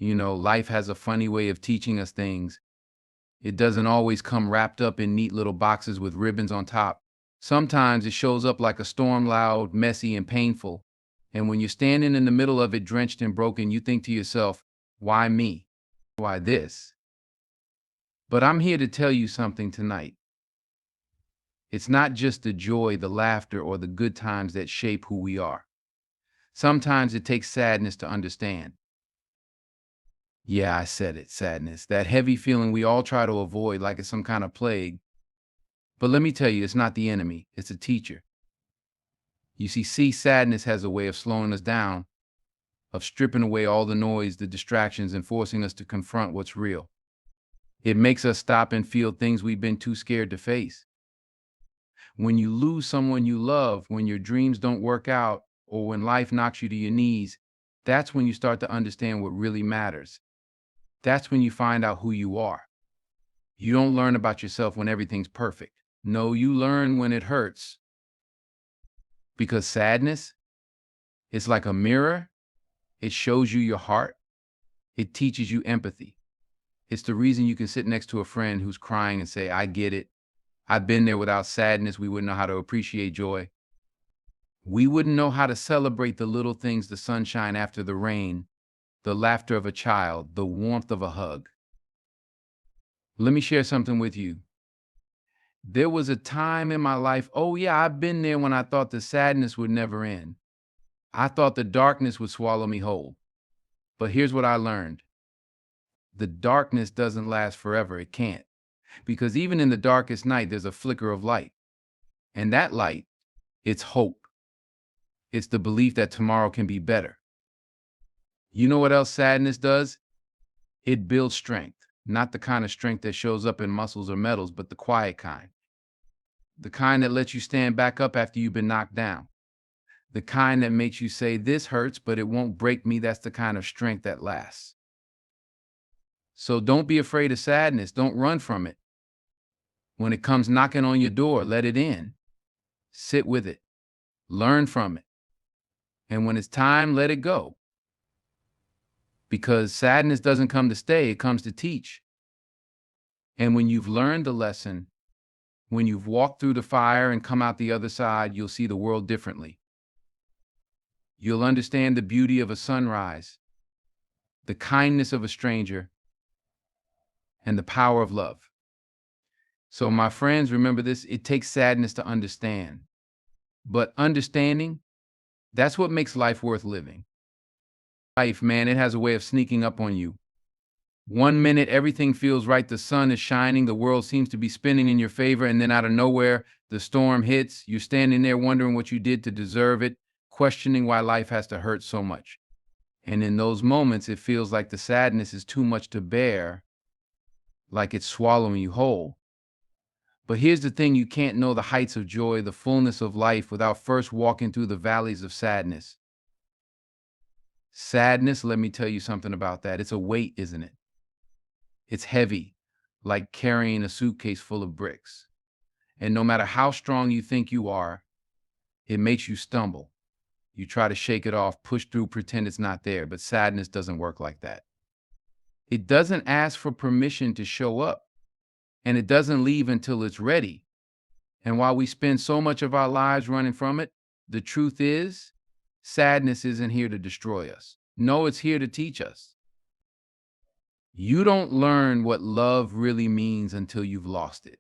Life has a funny way of teaching us things. It doesn't always come wrapped up in neat little boxes with ribbons on top. Sometimes it shows up like a storm, loud, messy, and painful. And when you're standing in the middle of it, drenched and broken, you think to yourself, why me? Why this? But I'm here to tell you something tonight. It's not just the joy, the laughter, or the good times that shape who we are. Sometimes it takes sadness to understand. Yeah, I said it, sadness. That heavy feeling we all try to avoid like it's some kind of plague. But let me tell you, it's not the enemy, it's a teacher. See, sadness has a way of slowing us down, of stripping away all the noise, the distractions, and forcing us to confront what's real. It makes us stop and feel things we've been too scared to face. When you lose someone you love, when your dreams don't work out, or when life knocks you to your knees, that's when you start to understand what really matters. That's when you find out who you are. You don't learn about yourself when everything's perfect. No, you learn when it hurts. Because sadness, it's like a mirror. It shows you your heart. It teaches you empathy. It's the reason you can sit next to a friend who's crying and say, I get it. I've been there. Without sadness, we wouldn't know how to appreciate joy. We wouldn't know how to celebrate the little things, the sunshine after the rain, the laughter of a child, the warmth of a hug. Let me share something with you. There was a time in my life, oh yeah, I've been there when I thought the sadness would never end. I thought the darkness would swallow me whole. But here's what I learned. The darkness doesn't last forever. It can't. Because even in the darkest night, there's a flicker of light. And that light, it's hope. It's the belief that tomorrow can be better. You know what else sadness does? It builds strength. Not the kind of strength that shows up in muscles or metals, but the quiet kind. The kind that lets you stand back up after you've been knocked down. The kind that makes you say, this hurts, but it won't break me. That's the kind of strength that lasts. So don't be afraid of sadness. Don't run from it. When it comes knocking on your door, let it in. Sit with it. Learn from it. And when it's time, let it go. Because sadness doesn't come to stay, it comes to teach. And when you've learned the lesson, when you've walked through the fire and come out the other side, you'll see the world differently. You'll understand the beauty of a sunrise, the kindness of a stranger, and the power of love. So my friends, remember this, it takes sadness to understand. But understanding, that's what makes life worth living. Life, man, it has a way of sneaking up on you. One minute, everything feels right. The sun is shining. The world seems to be spinning in your favor. And then out of nowhere, the storm hits. You're standing there wondering what you did to deserve it, questioning why life has to hurt so much. And in those moments, it feels like the sadness is too much to bear, like it's swallowing you whole. But here's the thing, you can't know the heights of joy, the fullness of life, without first walking through the valleys of sadness. Sadness, let me tell you something about that. It's a weight, isn't it? It's heavy, like carrying a suitcase full of bricks. And no matter how strong you think you are, it makes you stumble. You try to shake it off, push through, pretend it's not there, but sadness doesn't work like that. It doesn't ask for permission to show up, and it doesn't leave until it's ready. And while we spend so much of our lives running from it, the truth is, sadness isn't here to destroy us. No, it's here to teach us. You don't learn what love really means until you've lost it.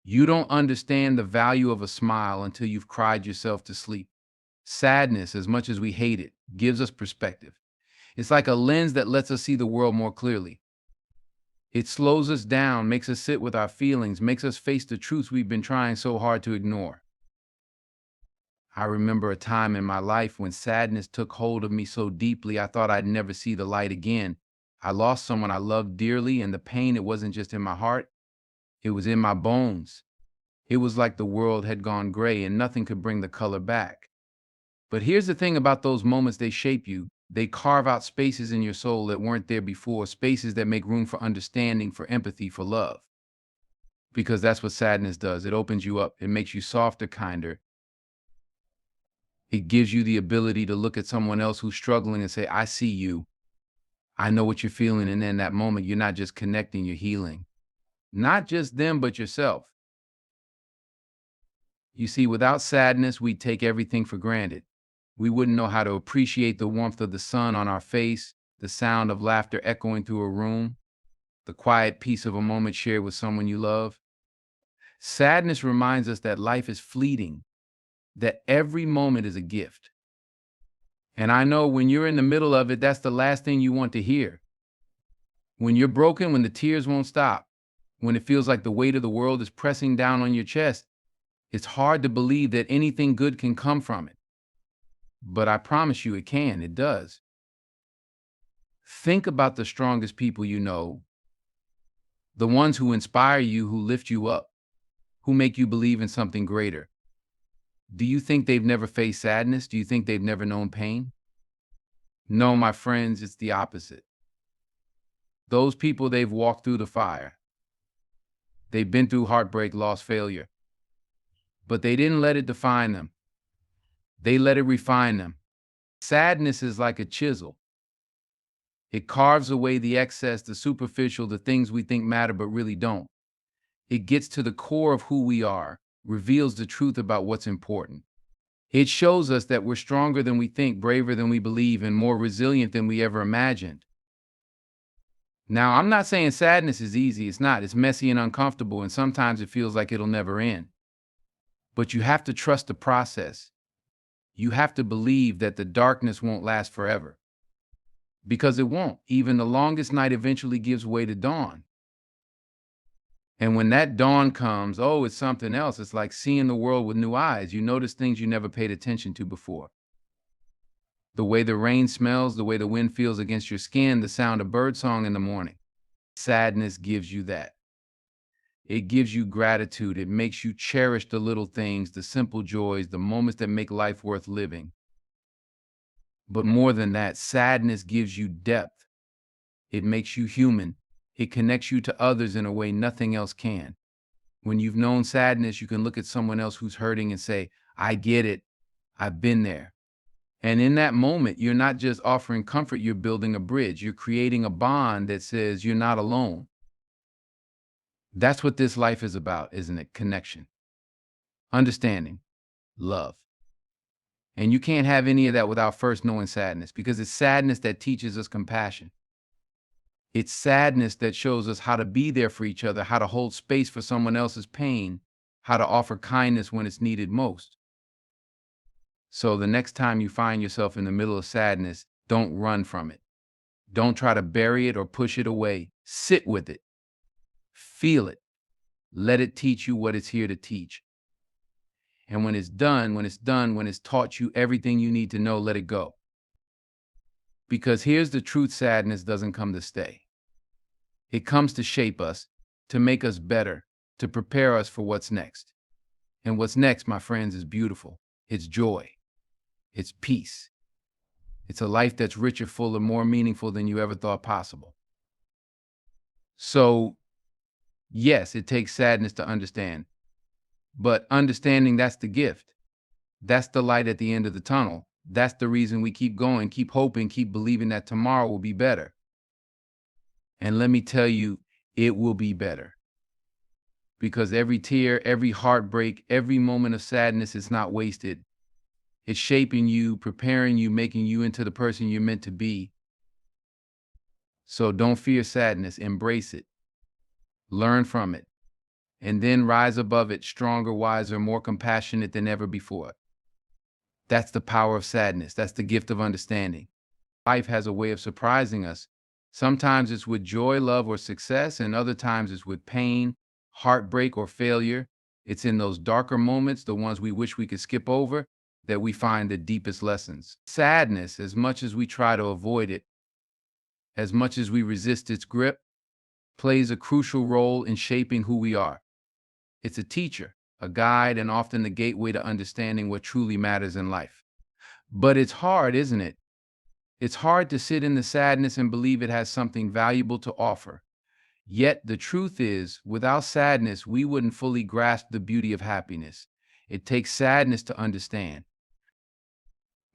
You don't understand the value of a smile until you've cried yourself to sleep. Sadness, as much as we hate it, gives us perspective. It's like a lens that lets us see the world more clearly. It slows us down, makes us sit with our feelings, makes us face the truths we've been trying so hard to ignore. I remember a time in my life when sadness took hold of me so deeply I thought I'd never see the light again. I lost someone I loved dearly, and the pain, it wasn't just in my heart, it was in my bones. It was like the world had gone gray and nothing could bring the color back. But here's the thing about those moments, they shape you. They carve out spaces in your soul that weren't there before, spaces that make room for understanding, for empathy, for love. Because that's what sadness does. It opens you up. It makes you softer, kinder. It gives you the ability to look at someone else who's struggling and say, I see you. I know what you're feeling. And in that moment, you're not just connecting, you're healing. Not just them, but yourself. You see, without sadness, we take everything for granted. We wouldn't know how to appreciate the warmth of the sun on our face, the sound of laughter echoing through a room, the quiet peace of a moment shared with someone you love. Sadness reminds us that life is fleeting, that every moment is a gift. And I know when you're in the middle of it, that's the last thing you want to hear. When you're broken, when the tears won't stop, when it feels like the weight of the world is pressing down on your chest, it's hard to believe that anything good can come from it. But I promise you it can, it does. Think about the strongest people you know, the ones who inspire you, who lift you up, who make you believe in something greater. Do you think they've never faced sadness? Do you think they've never known pain? No, my friends, it's the opposite. Those people, they've walked through the fire. They've been through heartbreak, loss, failure. But they didn't let it define them. They let it refine them. Sadness is like a chisel. It carves away the excess, the superficial, the things we think matter but really don't. It gets to the core of who we are, reveals the truth about what's important. It shows us that we're stronger than we think, braver than we believe, and more resilient than we ever imagined. Now, I'm not saying sadness is easy. It's not. It's messy and uncomfortable, and sometimes it feels like it'll never end. But you have to trust the process. You have to believe that the darkness won't last forever. Because it won't. Even the longest night eventually gives way to dawn. And when that dawn comes, oh, it's something else. It's like seeing the world with new eyes. You notice things you never paid attention to before. The way the rain smells, the way the wind feels against your skin, the sound of birdsong in the morning. Sadness gives you that. It gives you gratitude. It makes you cherish the little things, the simple joys, the moments that make life worth living. But more than that, sadness gives you depth. It makes you human. It connects you to others in a way nothing else can. When you've known sadness, you can look at someone else who's hurting and say, I get it. I've been there. And in that moment, you're not just offering comfort, you're building a bridge. You're creating a bond that says you're not alone. That's what this life is about, isn't it? Connection, understanding, love. And you can't have any of that without first knowing sadness, because it's sadness that teaches us compassion. It's sadness that shows us how to be there for each other, how to hold space for someone else's pain, how to offer kindness when it's needed most. So the next time you find yourself in the middle of sadness, don't run from it. Don't try to bury it or push it away. Sit with it. Feel it. Let it teach you what it's here to teach. And when it's done, when it's taught you everything you need to know, let it go. Because here's the truth: sadness doesn't come to stay. It comes to shape us, to make us better, to prepare us for what's next. And what's next, my friends, is beautiful. It's joy. It's peace. It's a life that's richer, fuller, more meaningful than you ever thought possible. So, yes, it takes sadness to understand. But understanding, that's the gift. That's the light at the end of the tunnel. That's the reason we keep going, keep hoping, keep believing that tomorrow will be better. And let me tell you, it will be better. Because every tear, every heartbreak, every moment of sadness is not wasted. It's shaping you, preparing you, making you into the person you're meant to be. So don't fear sadness, embrace it, learn from it, and then rise above it, stronger, wiser, more compassionate than ever before. That's the power of sadness. That's the gift of understanding. Life has a way of surprising us. Sometimes it's with joy, love, or success, and other times it's with pain, heartbreak, or failure. It's in those darker moments, the ones we wish we could skip over, that we find the deepest lessons. Sadness, as much as we try to avoid it, as much as we resist its grip, plays a crucial role in shaping who we are. It's a teacher, a guide, and often the gateway to understanding what truly matters in life. But it's hard, isn't it? It's hard to sit in the sadness and believe it has something valuable to offer. Yet the truth is, without sadness, we wouldn't fully grasp the beauty of happiness. It takes sadness to understand.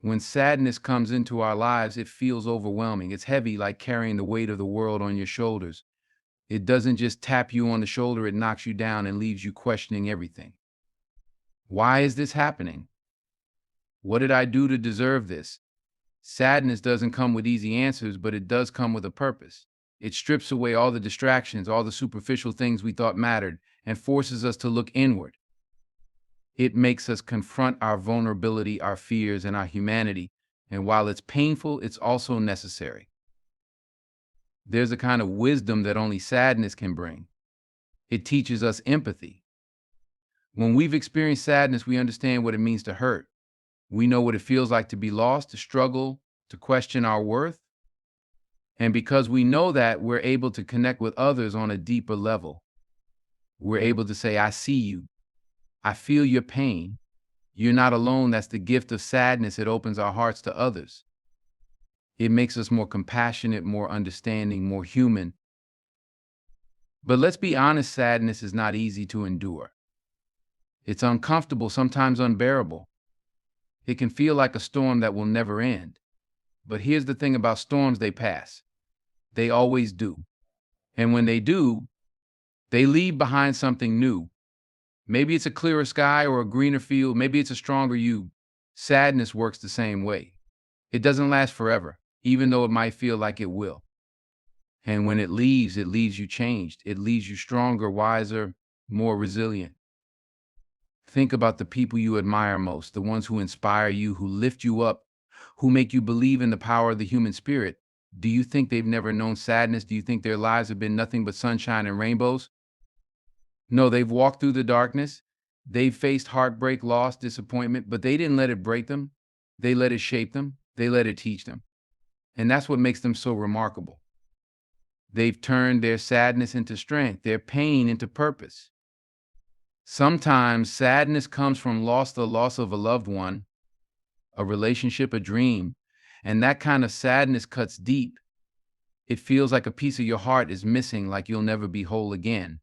When sadness comes into our lives, it feels overwhelming. It's heavy, like carrying the weight of the world on your shoulders. It doesn't just tap you on the shoulder, it knocks you down and leaves you questioning everything. Why is this happening? What did I do to deserve this? Sadness doesn't come with easy answers, but it does come with a purpose. It strips away all the distractions, all the superficial things we thought mattered, and forces us to look inward. It makes us confront our vulnerability, our fears, and our humanity. And while it's painful, it's also necessary. There's a kind of wisdom that only sadness can bring. It teaches us empathy. When we've experienced sadness, we understand what it means to hurt. We know what it feels like to be lost, to struggle, to question our worth. And because we know that, we're able to connect with others on a deeper level. We're able to say, I see you. I feel your pain. You're not alone. That's the gift of sadness. It opens our hearts to others. It makes us more compassionate, more understanding, more human. But let's be honest, sadness is not easy to endure. It's uncomfortable, sometimes unbearable. It can feel like a storm that will never end. But here's the thing about storms: they pass. They always do. And when they do, they leave behind something new. Maybe it's a clearer sky or a greener field. Maybe it's a stronger you. Sadness works the same way. It doesn't last forever, even though it might feel like it will. And when it leaves you changed. It leaves you stronger, wiser, more resilient. Think about the people you admire most, the ones who inspire you, who lift you up, who make you believe in the power of the human spirit. Do you think they've never known sadness? Do you think their lives have been nothing but sunshine and rainbows? No, they've walked through the darkness. They've faced heartbreak, loss, disappointment, but they didn't let it break them. They let it shape them. They let it teach them. And that's what makes them so remarkable. They've turned their sadness into strength, their pain into purpose. Sometimes sadness comes from the loss of a loved one, a relationship, a dream. And that kind of sadness cuts deep. It feels like a piece of your heart is missing, like you'll never be whole again.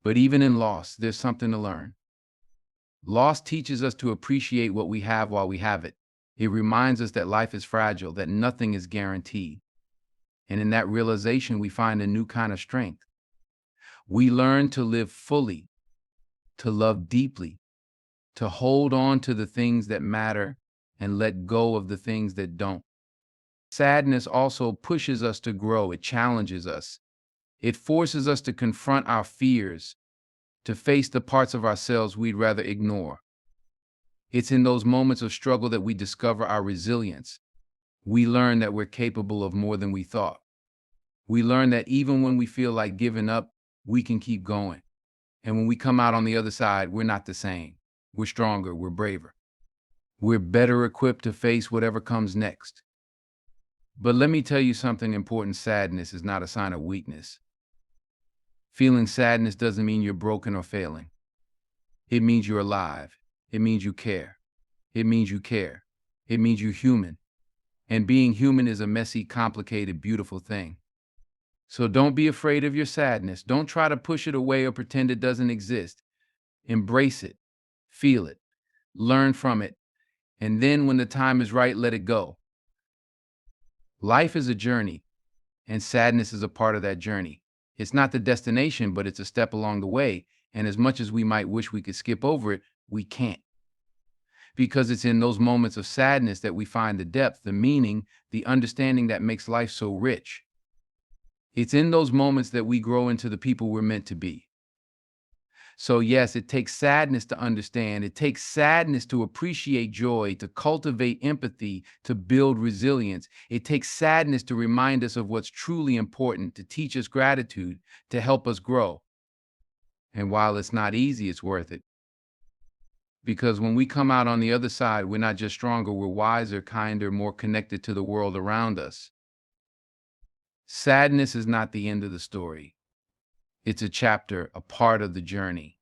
But even in loss, there's something to learn. Loss teaches us to appreciate what we have while we have it. It reminds us that life is fragile, that nothing is guaranteed. And in that realization, we find a new kind of strength. We learn to live fully, to love deeply, to hold on to the things that matter and let go of the things that don't. Sadness also pushes us to grow. It challenges us. It forces us to confront our fears, to face the parts of ourselves we'd rather ignore. It's in those moments of struggle that we discover our resilience. We learn that we're capable of more than we thought. We learn that even when we feel like giving up, we can keep going. And when we come out on the other side, we're not the same. We're stronger, we're braver. We're better equipped to face whatever comes next. But let me tell you something important: sadness is not a sign of weakness. Feeling sadness doesn't mean you're broken or failing. It means you're alive. It means you care. It means you care. It means you're human. And being human is a messy, complicated, beautiful thing. So don't be afraid of your sadness. Don't try to push it away or pretend it doesn't exist. Embrace it. Feel it. Learn from it. And then when the time is right, let it go. Life is a journey, and sadness is a part of that journey. It's not the destination, but it's a step along the way. And as much as we might wish we could skip over it, we can't. Because it's in those moments of sadness that we find the depth, the meaning, the understanding that makes life so rich. It's in those moments that we grow into the people we're meant to be. So yes, it takes sadness to understand. It takes sadness to appreciate joy, to cultivate empathy, to build resilience. It takes sadness to remind us of what's truly important, to teach us gratitude, to help us grow. And while it's not easy, it's worth it. Because when we come out on the other side, we're not just stronger, we're wiser, kinder, more connected to the world around us. Sadness is not the end of the story. It's a chapter, a part of the journey.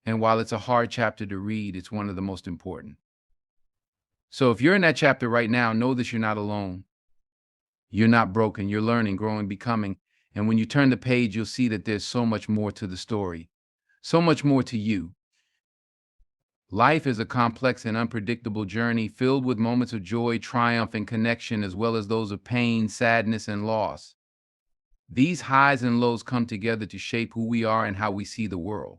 And while it's a hard chapter to read, it's one of the most important. So if you're in that chapter right now, know that you're not alone. You're not broken. You're learning, growing, becoming. And when you turn the page, you'll see that there's so much more to the story, so much more to you. Life is a complex and unpredictable journey filled with moments of joy, triumph, and connection, as well as those of pain, sadness, and loss. These highs and lows come together to shape who we are and how we see the world.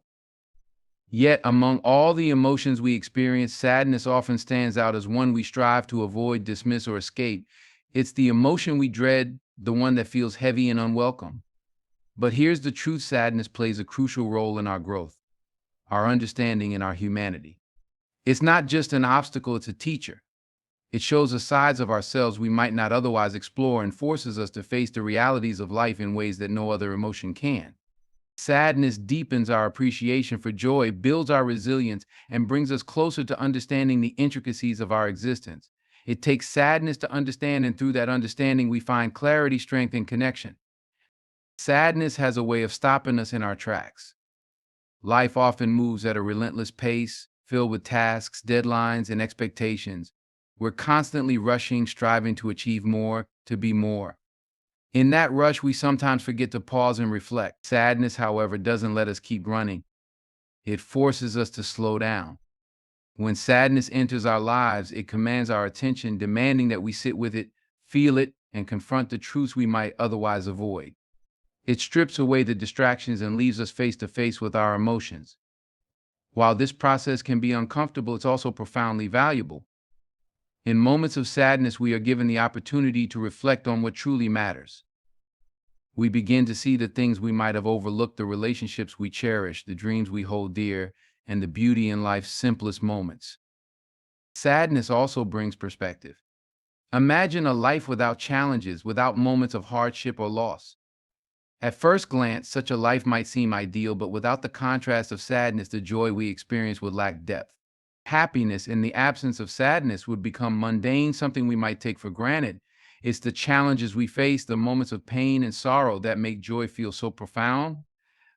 Yet, among all the emotions we experience, sadness often stands out as one we strive to avoid, dismiss, or escape. It's the emotion we dread, the one that feels heavy and unwelcome. But here's the truth: sadness plays a crucial role in our growth, our understanding, and our humanity. It's not just an obstacle, it's a teacher. It shows us sides of ourselves we might not otherwise explore and forces us to face the realities of life in ways that no other emotion can. Sadness deepens our appreciation for joy, builds our resilience, and brings us closer to understanding the intricacies of our existence. It takes sadness to understand, and through that understanding, we find clarity, strength, and connection. Sadness has a way of stopping us in our tracks. Life often moves at a relentless pace, filled with tasks, deadlines, and expectations. We're constantly rushing, striving to achieve more, to be more. In that rush, we sometimes forget to pause and reflect. Sadness, however, doesn't let us keep running. It forces us to slow down. When sadness enters our lives, it commands our attention, demanding that we sit with it, feel it, and confront the truths we might otherwise avoid. It strips away the distractions and leaves us face to face with our emotions. While this process can be uncomfortable, it's also profoundly valuable. In moments of sadness, we are given the opportunity to reflect on what truly matters. We begin to see the things we might have overlooked, the relationships we cherish, the dreams we hold dear, and the beauty in life's simplest moments. Sadness also brings perspective. Imagine a life without challenges, without moments of hardship or loss. At first glance, such a life might seem ideal, but without the contrast of sadness, the joy we experience would lack depth. Happiness in the absence of sadness would become mundane, something we might take for granted. It's the challenges we face, the moments of pain and sorrow, that make joy feel so profound.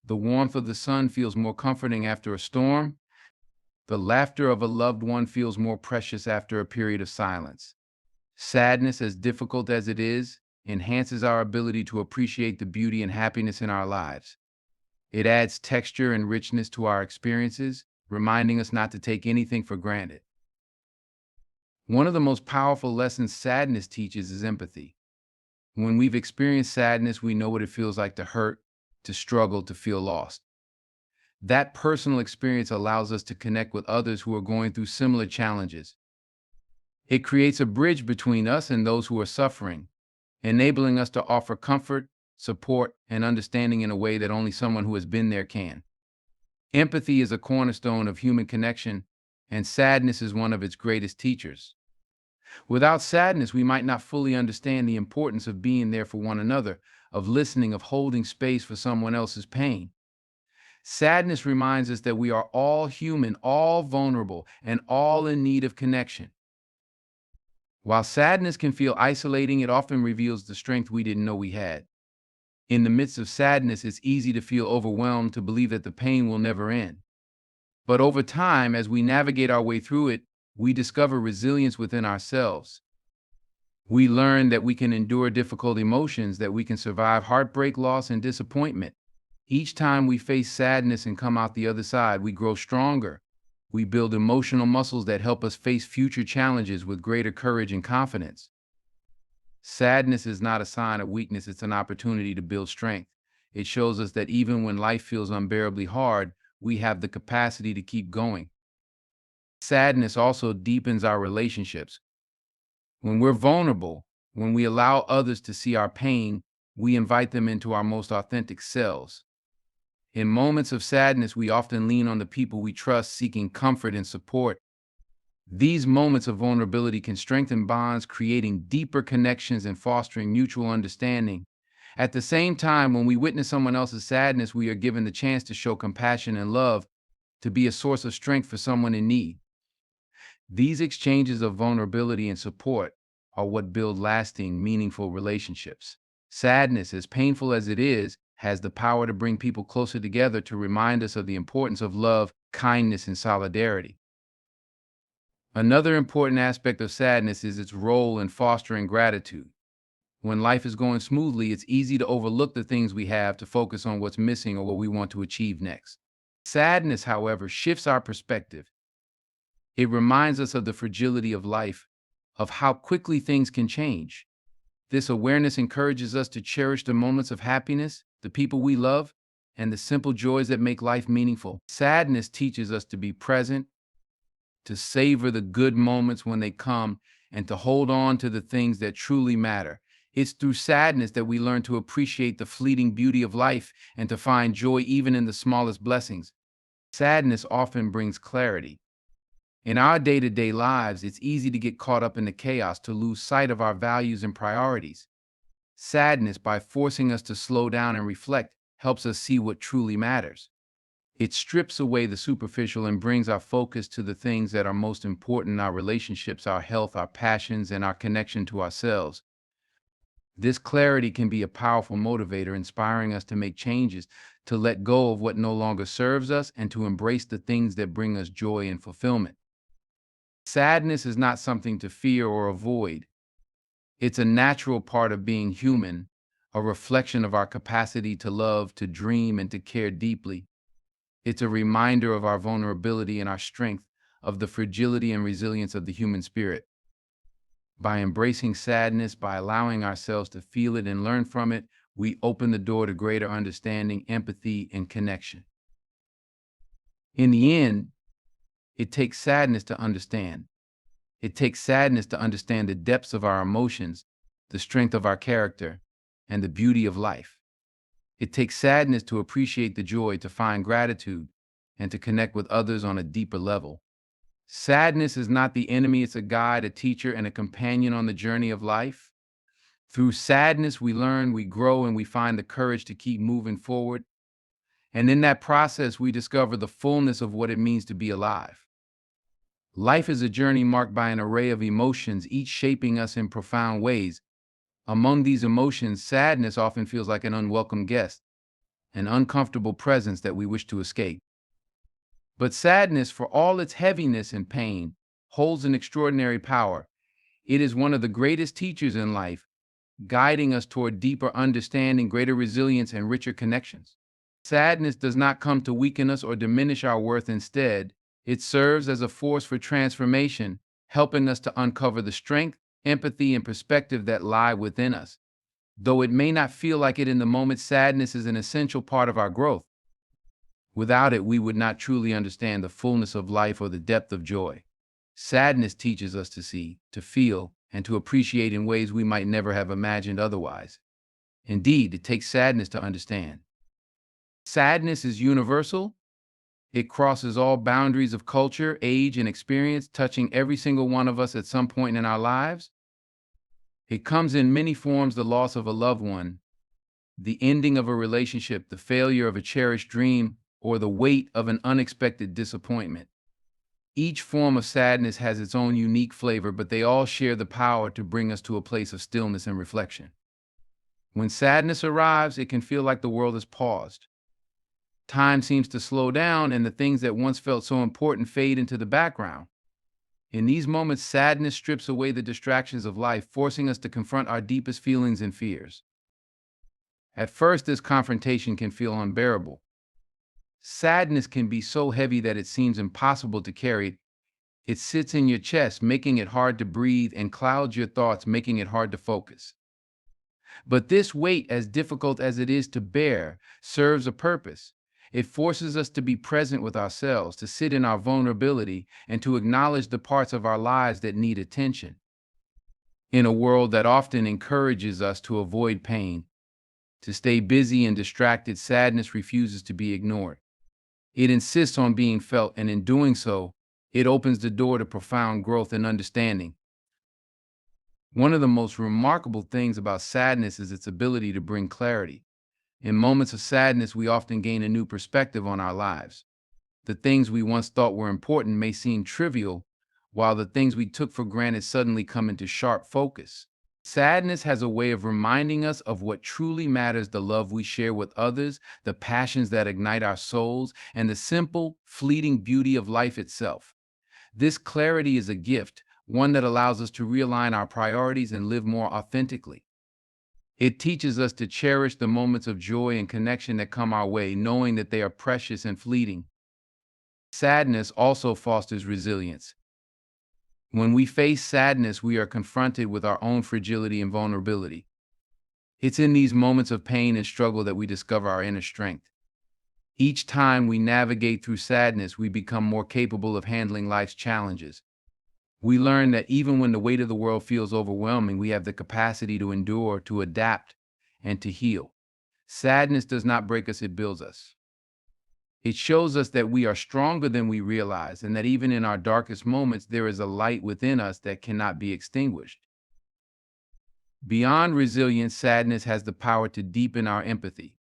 The warmth of the sun feels more comforting after a storm. The laughter of a loved one feels more precious after a period of silence. Sadness, as difficult as it is, enhances our ability to appreciate the beauty and happiness in our lives. It adds texture and richness to our experiences, reminding us not to take anything for granted. One of the most powerful lessons sadness teaches is empathy. When we've experienced sadness, we know what it feels like to hurt, to struggle, to feel lost. That personal experience allows us to connect with others who are going through similar challenges. It creates a bridge between us and those who are suffering, enabling us to offer comfort, support, and understanding in a way that only someone who has been there can. Empathy is a cornerstone of human connection, and sadness is one of its greatest teachers. Without sadness, we might not fully understand the importance of being there for one another, of listening, of holding space for someone else's pain. Sadness reminds us that we are all human, all vulnerable, and all in need of connection. While sadness can feel isolating, it often reveals the strength we didn't know we had. In the midst of sadness, it's easy to feel overwhelmed, to believe that the pain will never end. But over time, as we navigate our way through it, we discover resilience within ourselves. We learn that we can endure difficult emotions, that we can survive heartbreak, loss, and disappointment. Each time we face sadness and come out the other side, we grow stronger. We build emotional muscles that help us face future challenges with greater courage and confidence. Sadness is not a sign of weakness, it's an opportunity to build strength. It shows us that even when life feels unbearably hard, we have the capacity to keep going. Sadness also deepens our relationships. When we're vulnerable, when we allow others to see our pain, we invite them into our most authentic selves. In moments of sadness, we often lean on the people we trust, seeking comfort and support. These moments of vulnerability can strengthen bonds, creating deeper connections and fostering mutual understanding. At the same time, when we witness someone else's sadness, we are given the chance to show compassion and love, to be a source of strength for someone in need. These exchanges of vulnerability and support are what build lasting, meaningful relationships. Sadness, as painful as it is, has the power to bring people closer together, to remind us of the importance of love, kindness, and solidarity. Another important aspect of sadness is its role in fostering gratitude. When life is going smoothly, it's easy to overlook the things we have, to focus on what's missing or what we want to achieve next. Sadness, however, shifts our perspective. It reminds us of the fragility of life, of how quickly things can change. This awareness encourages us to cherish the moments of happiness, the people we love, and the simple joys that make life meaningful. Sadness teaches us to be present, to savor the good moments when they come, and to hold on to the things that truly matter. It's through sadness that we learn to appreciate the fleeting beauty of life and to find joy even in the smallest blessings. Sadness often brings clarity. In our day to day lives, it's easy to get caught up in the chaos, to lose sight of our values and priorities. Sadness, by forcing us to slow down and reflect, helps us see what truly matters. It strips away the superficial and brings our focus to the things that are most important: our relationships, our health, our passions, and our connection to ourselves. This clarity can be a powerful motivator, inspiring us to make changes, to let go of what no longer serves us, and to embrace the things that bring us joy and fulfillment. Sadness is not something to fear or avoid. It's a natural part of being human, a reflection of our capacity to love, to dream, and to care deeply. It's a reminder of our vulnerability and our strength, of the fragility and resilience of the human spirit. By embracing sadness, by allowing ourselves to feel it and learn from it, we open the door to greater understanding, empathy, and connection. In the end, it takes sadness to understand. It takes sadness to understand the depths of our emotions, the strength of our character, and the beauty of life. It takes sadness to appreciate the joy, to find gratitude, and to connect with others on a deeper level. Sadness is not the enemy, it's a guide, a teacher, and a companion on the journey of life. Through sadness, we learn, we grow, and we find the courage to keep moving forward. And in that process, we discover the fullness of what it means to be alive. Life is a journey marked by an array of emotions, each shaping us in profound ways. Among these emotions, sadness often feels like an unwelcome guest, an uncomfortable presence that we wish to escape. But sadness, for all its heaviness and pain, holds an extraordinary power. It is one of the greatest teachers in life, guiding us toward deeper understanding, greater resilience, and richer connections. Sadness does not come to weaken us or diminish our worth. Instead, it serves as a force for transformation, helping us to uncover the strength, empathy, and perspective that lie within us. Though it may not feel like it in the moment, sadness is an essential part of our growth. Without it, we would not truly understand the fullness of life or the depth of joy. Sadness teaches us to see, to feel, and to appreciate in ways we might never have imagined otherwise. Indeed, it takes sadness to understand. Sadness is universal. It crosses all boundaries of culture, age, and experience, touching every single one of us at some point in our lives. It comes in many forms: the loss of a loved one, the ending of a relationship, the failure of a cherished dream, or the weight of an unexpected disappointment. Each form of sadness has its own unique flavor, but they all share the power to bring us to a place of stillness and reflection. When sadness arrives, it can feel like the world has paused. Time seems to slow down, and the things that once felt so important fade into the background. In these moments, sadness strips away the distractions of life, forcing us to confront our deepest feelings and fears. At first, this confrontation can feel unbearable. Sadness can be so heavy that it seems impossible to carry. It sits in your chest, making it hard to breathe, and clouds your thoughts, making it hard to focus. But this weight, as difficult as it is to bear, serves a purpose. It forces us to be present with ourselves, to sit in our vulnerability, and to acknowledge the parts of our lives that need attention. In a world that often encourages us to avoid pain, to stay busy and distracted, sadness refuses to be ignored. It insists on being felt, and in doing so, it opens the door to profound growth and understanding. One of the most remarkable things about sadness is its ability to bring clarity. In moments of sadness, we often gain a new perspective on our lives. The things we once thought were important may seem trivial, while the things we took for granted suddenly come into sharp focus. Sadness has a way of reminding us of what truly matters: the love we share with others, the passions that ignite our souls, and the simple, fleeting beauty of life itself. This clarity is a gift, one that allows us to realign our priorities and live more authentically. It teaches us to cherish the moments of joy and connection that come our way, knowing that they are precious and fleeting. Sadness also fosters resilience. When we face sadness, we are confronted with our own fragility and vulnerability. It's in these moments of pain and struggle that we discover our inner strength. Each time we navigate through sadness, we become more capable of handling life's challenges. We learn that even when the weight of the world feels overwhelming, we have the capacity to endure, to adapt, and to heal. Sadness does not break us, it builds us. It shows us that we are stronger than we realize, and that even in our darkest moments, there is a light within us that cannot be extinguished. Beyond resilience, sadness has the power to deepen our empathy.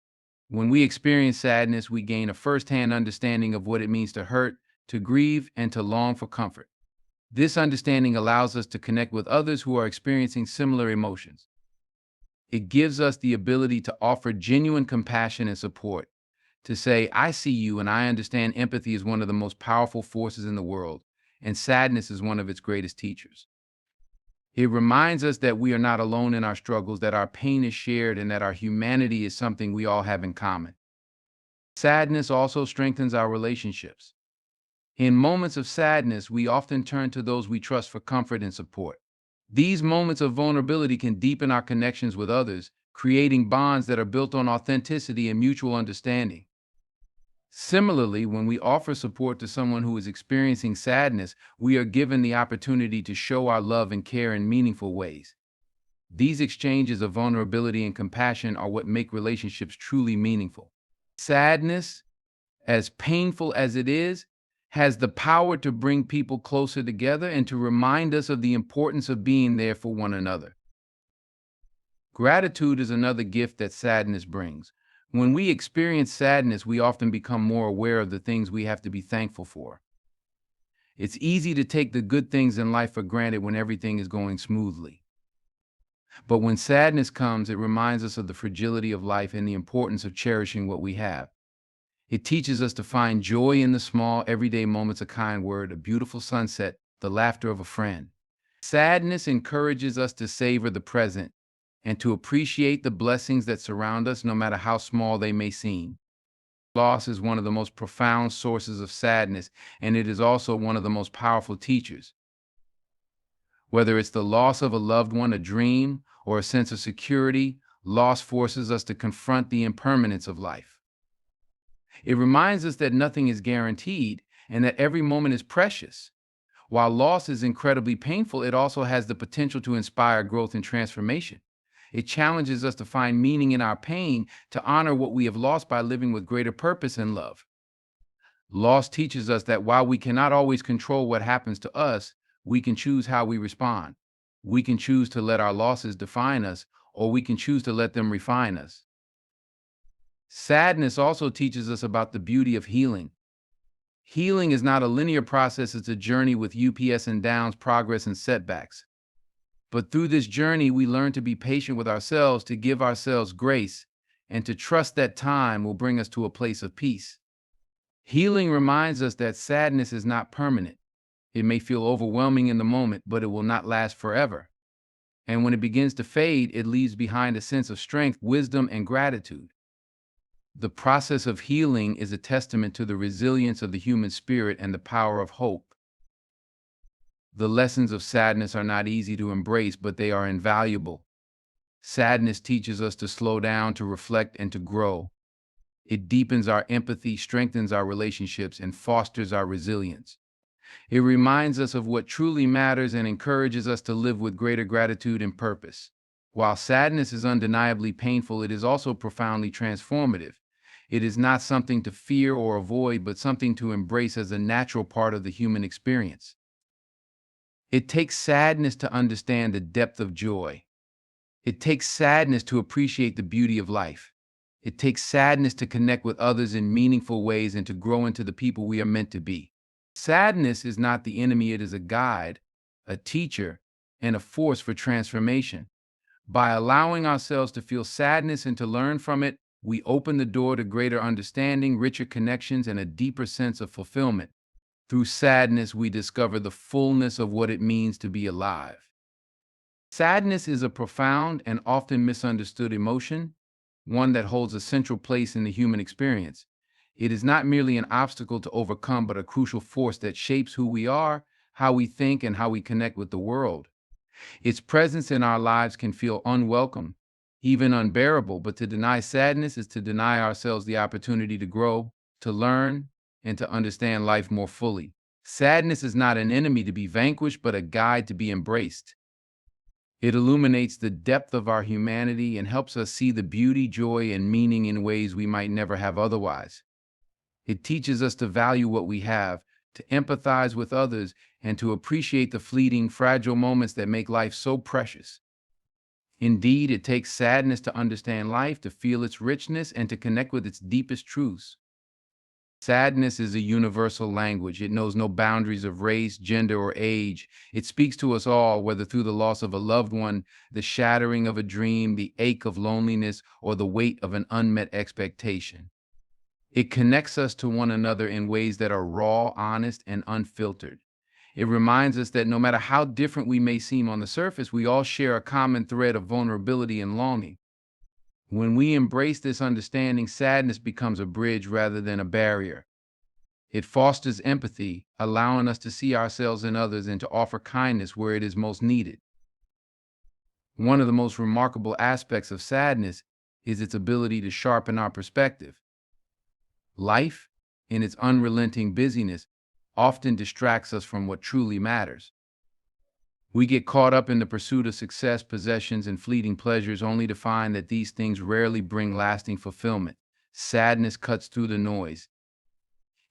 When we experience sadness, we gain a firsthand understanding of what it means to hurt, to grieve, and to long for comfort. This understanding allows us to connect with others who are experiencing similar emotions. It gives us the ability to offer genuine compassion and support, to say, I see you and I understand. Empathy is one of the most powerful forces in the world, and sadness is one of its greatest teachers. It reminds us that we are not alone in our struggles, that our pain is shared, and that our humanity is something we all have in common. Sadness also strengthens our relationships. In moments of sadness, we often turn to those we trust for comfort and support. These moments of vulnerability can deepen our connections with others, creating bonds that are built on authenticity and mutual understanding. Similarly, when we offer support to someone who is experiencing sadness, we are given the opportunity to show our love and care in meaningful ways. These exchanges of vulnerability and compassion are what make relationships truly meaningful. Sadness, as painful as it is, has the power to bring people closer together and to remind us of the importance of being there for one another. Gratitude is another gift that sadness brings. When we experience sadness, we often become more aware of the things we have to be thankful for. It's easy to take the good things in life for granted when everything is going smoothly. But when sadness comes, it reminds us of the fragility of life and the importance of cherishing what we have. It teaches us to find joy in the small, everyday moments: a kind word, a beautiful sunset, the laughter of a friend. Sadness encourages us to savor the present and to appreciate the blessings that surround us, no matter how small they may seem. Loss is one of the most profound sources of sadness, and it is also one of the most powerful teachers. Whether it's the loss of a loved one, a dream, or a sense of security, loss forces us to confront the impermanence of life. It reminds us that nothing is guaranteed and that every moment is precious. While loss is incredibly painful, it also has the potential to inspire growth and transformation. It challenges us to find meaning in our pain, to honor what we have lost by living with greater purpose and love. Loss teaches us that while we cannot always control what happens to us, we can choose how we respond. We can choose to let our losses define us, or we can choose to let them refine us. Sadness also teaches us about the beauty of healing. Healing is not a linear process, it's a journey with ups and downs, progress and setbacks. But through this journey, we learn to be patient with ourselves, to give ourselves grace, and to trust that time will bring us to a place of peace. Healing reminds us that sadness is not permanent. It may feel overwhelming in the moment, but it will not last forever. And when it begins to fade, it leaves behind a sense of strength, wisdom, and gratitude. The process of healing is a testament to the resilience of the human spirit and the power of hope. The lessons of sadness are not easy to embrace, but they are invaluable. Sadness teaches us to slow down, to reflect, and to grow. It deepens our empathy, strengthens our relationships, and fosters our resilience. It reminds us of what truly matters and encourages us to live with greater gratitude and purpose. While sadness is undeniably painful, it is also profoundly transformative. It is not something to fear or avoid, but something to embrace as a natural part of the human experience. It takes sadness to understand the depth of joy. It takes sadness to appreciate the beauty of life. It takes sadness to connect with others in meaningful ways and to grow into the people we are meant to be. Sadness is not the enemy, it is a guide, a teacher, and a force for transformation. By allowing ourselves to feel sadness and to learn from it, we open the door to greater understanding, richer connections, and a deeper sense of fulfillment. Through sadness, we discover the fullness of what it means to be alive. Sadness is a profound and often misunderstood emotion, one that holds a central place in the human experience. It is not merely an obstacle to overcome, but a crucial force that shapes who we are, how we think, and how we connect with the world. Its presence in our lives can feel unwelcome, even unbearable, but to deny sadness is to deny ourselves the opportunity to grow, to learn, and to understand life more fully. Sadness is not an enemy to be vanquished, but a guide to be embraced. It illuminates the depth of our humanity and helps us see the beauty, joy, and meaning in ways we might never have otherwise. It teaches us to value what we have, to empathize with others, and to appreciate the fleeting, fragile moments that make life so precious. Indeed, it takes sadness to understand life, to feel its richness, and to connect with its deepest truths. Sadness is a universal language. It knows no boundaries of race, gender, or age. It speaks to us all, whether through the loss of a loved one, the shattering of a dream, the ache of loneliness, or the weight of an unmet expectation. It connects us to one another in ways that are raw, honest, and unfiltered. It reminds us that no matter how different we may seem on the surface, we all share a common thread of vulnerability and longing. When we embrace this understanding, sadness becomes a bridge rather than a barrier. It fosters empathy, allowing us to see ourselves in others and to offer kindness where it is most needed. One of the most remarkable aspects of sadness is its ability to sharpen our perspective. Life, in its unrelenting busyness, often distracts us from what truly matters. We get caught up in the pursuit of success, possessions, and fleeting pleasures only to find that these things rarely bring lasting fulfillment. Sadness cuts through the noise.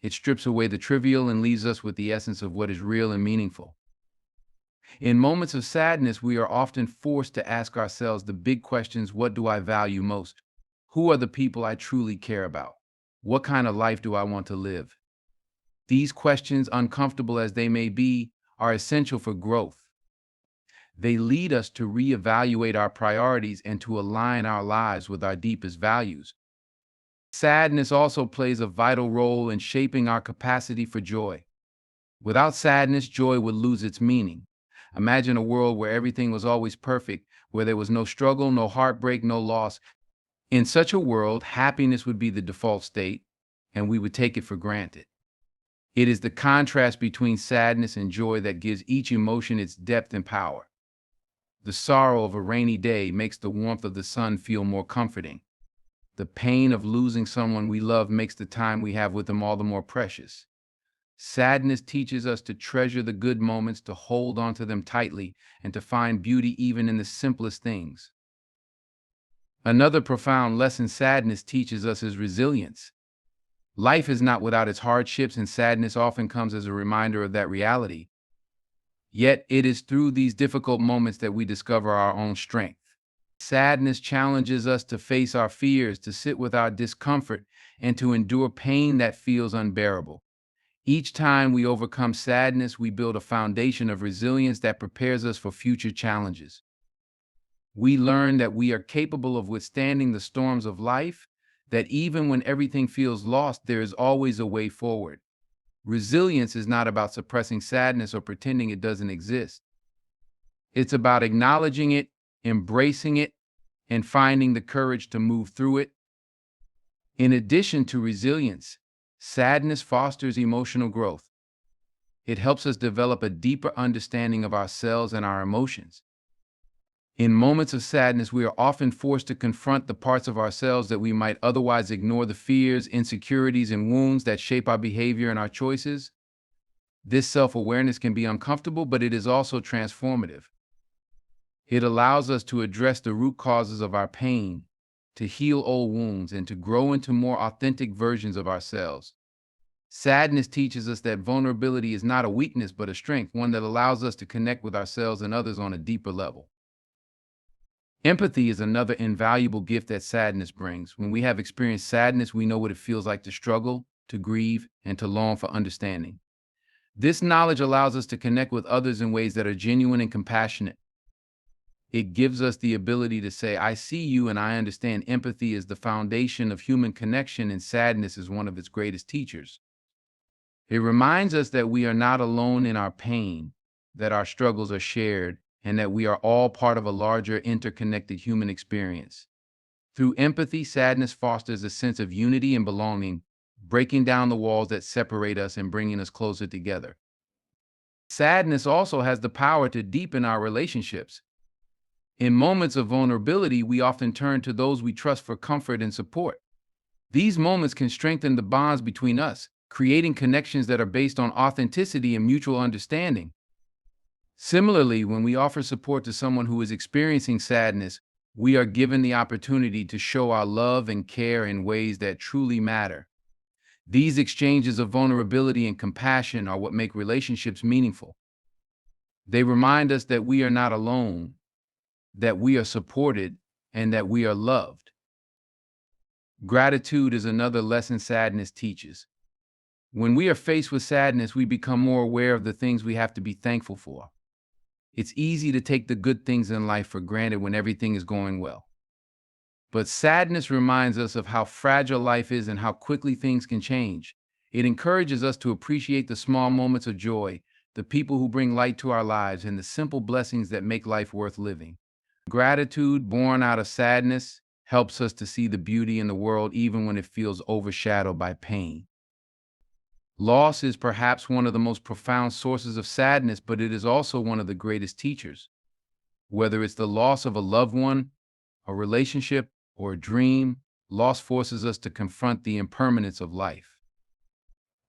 It strips away the trivial and leaves us with the essence of what is real and meaningful. In moments of sadness, we are often forced to ask ourselves the big questions: what do I value most? Who are the people I truly care about? What kind of life do I want to live? These questions, uncomfortable as they may be, are essential for growth. They lead us to reevaluate our priorities and to align our lives with our deepest values. Sadness also plays a vital role in shaping our capacity for joy. Without sadness, joy would lose its meaning. Imagine a world where everything was always perfect, where there was no struggle, no heartbreak, no loss. In such a world, happiness would be the default state, and we would take it for granted. It is the contrast between sadness and joy that gives each emotion its depth and power. The sorrow of a rainy day makes the warmth of the sun feel more comforting. The pain of losing someone we love makes the time we have with them all the more precious. Sadness teaches us to treasure the good moments, to hold on to them tightly, and to find beauty even in the simplest things. Another profound lesson sadness teaches us is resilience. Life is not without its hardships, and sadness often comes as a reminder of that reality. Yet it is through these difficult moments that we discover our own strength. Sadness challenges us to face our fears, to sit with our discomfort, and to endure pain that feels unbearable. Each time we overcome sadness, we build a foundation of resilience that prepares us for future challenges. We learn that we are capable of withstanding the storms of life, that even when everything feels lost, there is always a way forward. Resilience is not about suppressing sadness or pretending it doesn't exist. It's about acknowledging it, embracing it, and finding the courage to move through it. In addition to resilience, sadness fosters emotional growth. It helps us develop a deeper understanding of ourselves and our emotions. In moments of sadness, we are often forced to confront the parts of ourselves that we might otherwise ignore, the fears, insecurities, and wounds that shape our behavior and our choices. This self-awareness can be uncomfortable, but it is also transformative. It allows us to address the root causes of our pain, to heal old wounds, and to grow into more authentic versions of ourselves. Sadness teaches us that vulnerability is not a weakness, but a strength, one that allows us to connect with ourselves and others on a deeper level. Empathy is another invaluable gift that sadness brings. When we have experienced sadness, we know what it feels like to struggle, to grieve, and to long for understanding. This knowledge allows us to connect with others in ways that are genuine and compassionate. It gives us the ability to say, "I see you and I understand." Empathy is the foundation of human connection, and sadness is one of its greatest teachers. It reminds us that we are not alone in our pain, that our struggles are shared, and that we are all part of a larger, interconnected human experience. Through empathy, sadness fosters a sense of unity and belonging, breaking down the walls that separate us and bringing us closer together. Sadness also has the power to deepen our relationships. In moments of vulnerability, we often turn to those we trust for comfort and support. These moments can strengthen the bonds between us, creating connections that are based on authenticity and mutual understanding. Similarly, when we offer support to someone who is experiencing sadness, we are given the opportunity to show our love and care in ways that truly matter. These exchanges of vulnerability and compassion are what make relationships meaningful. They remind us that we are not alone, that we are supported, and that we are loved. Gratitude is another lesson sadness teaches. When we are faced with sadness, we become more aware of the things we have to be thankful for. It's easy to take the good things in life for granted when everything is going well. But sadness reminds us of how fragile life is and how quickly things can change. It encourages us to appreciate the small moments of joy, the people who bring light to our lives, and the simple blessings that make life worth living. Gratitude, born out of sadness, helps us to see the beauty in the world even when it feels overshadowed by pain. Loss is perhaps one of the most profound sources of sadness, but it is also one of the greatest teachers. Whether it's the loss of a loved one, a relationship, or a dream, loss forces us to confront the impermanence of life.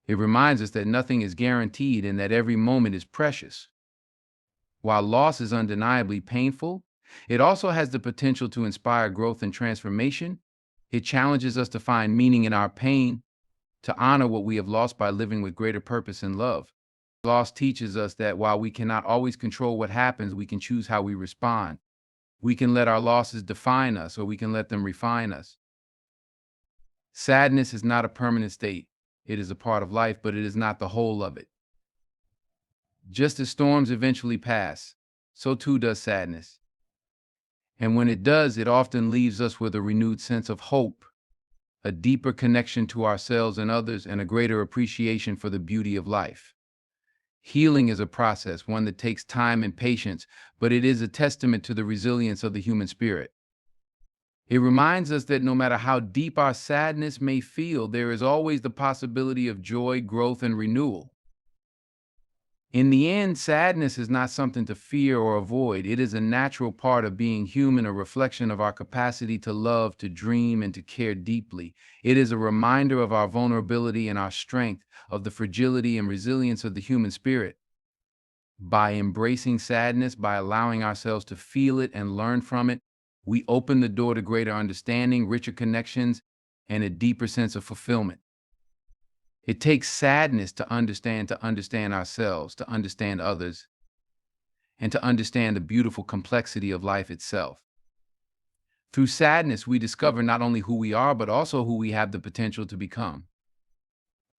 It reminds us that nothing is guaranteed and that every moment is precious. While loss is undeniably painful, it also has the potential to inspire growth and transformation. It challenges us to find meaning in our pain, to honor what we have lost by living with greater purpose and love. Loss teaches us that while we cannot always control what happens, we can choose how we respond. We can let our losses define us, or we can let them refine us. Sadness is not a permanent state. It is a part of life, but it is not the whole of it. Just as storms eventually pass, so too does sadness. And when it does, it often leaves us with a renewed sense of hope, a deeper connection to ourselves and others, and a greater appreciation for the beauty of life. Healing is a process, one that takes time and patience, but it is a testament to the resilience of the human spirit. It reminds us that no matter how deep our sadness may feel, there is always the possibility of joy, growth, and renewal. In the end, sadness is not something to fear or avoid. It is a natural part of being human, a reflection of our capacity to love, to dream, and to care deeply. It is a reminder of our vulnerability and our strength, of the fragility and resilience of the human spirit. By embracing sadness, by allowing ourselves to feel it and learn from it, we open the door to greater understanding, richer connections, and a deeper sense of fulfillment. It takes sadness to understand ourselves, to understand others, and to understand the beautiful complexity of life itself. Through sadness, we discover not only who we are, but also who we have the potential to become.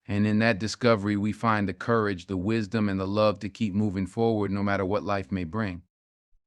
And in that discovery, we find the courage, the wisdom, and the love to keep moving forward no matter what life may bring.